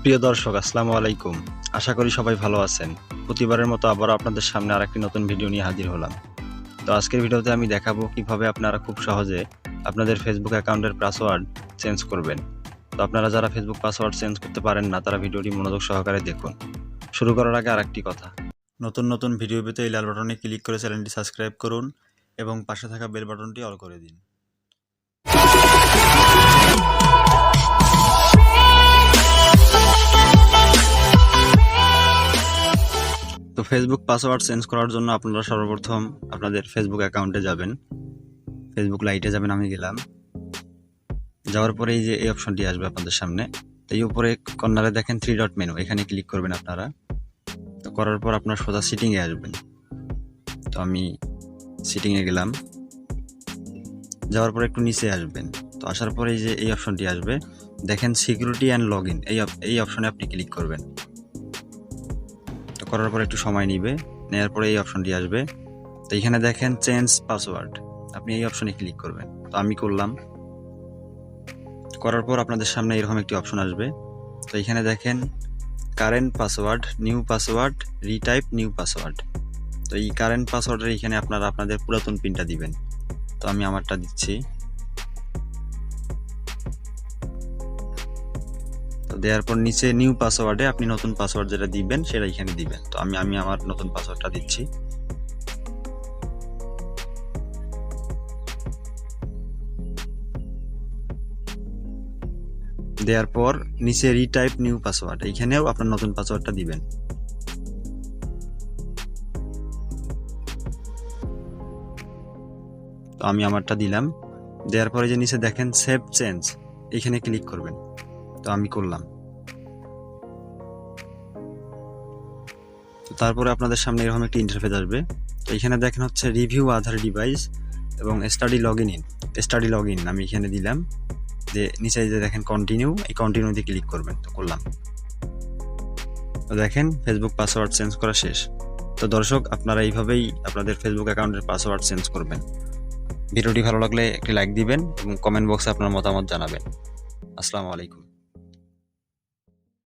সুপ্রিয় দর্শক, আসসালামু আলাইকুম। আশা করি সবাই ভালো আছেন। প্রতিবারের মতো আবারও আপনাদের সামনে আরেকটি নতুন ভিডিও নিয়ে হাজির হলাম। তো আজকের ভিডিওতে আমি দেখাবো কিভাবে আপনারা খুব সহজে আপনাদের ফেসবুক অ্যাকাউন্টের পাসওয়ার্ড চেঞ্জ করবেন। তো আপনারা যারা ফেসবুক পাসওয়ার্ড চেঞ্জ করতে পারেন না, তারা ভিডিওটি মনোযোগ সহকারে দেখুন। শুরু করার আগে আরেকটি কথা, নতুন নতুন ভিডিও পেতে এই লাল বাটনে ক্লিক করে চ্যানেলটি সাবস্ক্রাইব করুন এবং পাশে থাকা বেল বাটনটি অল করে দিন। তো ফেসবুক পাসওয়ার্ড চেঞ্জ করার জন্য আপনারা সর্বপ্রথম আপনাদের ফেসবুক অ্যাকাউন্টে যাবেন, ফেসবুক লাইটে যাবেন। আমি গেলাম, যাওয়ার পরে এই যে এই অপশনটি আসবে আপনাদের সামনে। তো এই উপরে কর্নারে দেখেন 3 ডট মেনু, এখানে ক্লিক করবেন আপনারা। তো করার পর আপনার সোজা সিটিংয়ে আসবেন। তো আমি সিটিংয়ে গেলাম, যাওয়ার পরে একটু নিচে আসবেন। তো আসার পরে এই যে এই অপশনটি আসবে, দেখেন সিকিউরিটি অ্যান্ড লগ ইন, এই অপশনে আপনি ক্লিক করবেন। তো করার পর একটু সময় নিবে, নেওয়ার পরে এই অপশনটি আসবে। তো এখানে দেখেন চেঞ্জ পাসওয়ার্ড, আপনি এই অপশনে ক্লিক করবেন। তো আমি করলাম, করার পর আপনাদের সামনে এরকম একটি অপশন আসবে। তো এখানে দেখেন current password, new password, retype new password. তো এই কারেন্ট পাসওয়ার্ডের এখানে আপনারা আপনাদের পুরাতন পিনটা দিবেন। তো আমি আমারটা দিচ্ছি। তো দেওয়ার পর নিচে নিউ পাসওয়ার্ডে আপনি নতুন পাসওয়ার্ড যেটা দিবেন সেটা এখানে দিবেন। তো আমি আমার নতুন পাসওয়ার্ডটা দিচ্ছি। দেওয়ার পর নিচে রিটাইপ নিউ পাসওয়ার্ড, এইখানেও আপনার নতুন পাসওয়ার্ডটা দিবেন। তো আমি আমারটা দিলাম। দেওয়ার পরে যে নিচে দেখেন সেভ চেঞ্জ, এইখানে ক্লিক করবেন। তো আমি করলাম। তো তারপরে আপনাদের সামনে এরকম একটি ইন্টারফেস আসবে। তো এখানে দেখেন হচ্ছে রিভিউ আধার ডিভাইস এবং স্টাডি লগ ইন, আমি এখানে দিলাম। যে নিচে যে দেখেন কন্টিনিউ, এই কন্টিনিউতে ক্লিক করবেন। তো করলাম। তো দেখেন ফেসবুক পাসওয়ার্ড চেঞ্জ করা শেষ। তো দর্শক, আপনারা এইভাবেই আপনাদের ফেসবুক অ্যাকাউন্টের পাসওয়ার্ড চেঞ্জ করবেন। ভিডিওটি ভালো লাগলে একটি লাইক দিবেন এবং কমেন্ট বক্সে আপনার মতামত জানাবেন। আসসালামু আলাইকুম।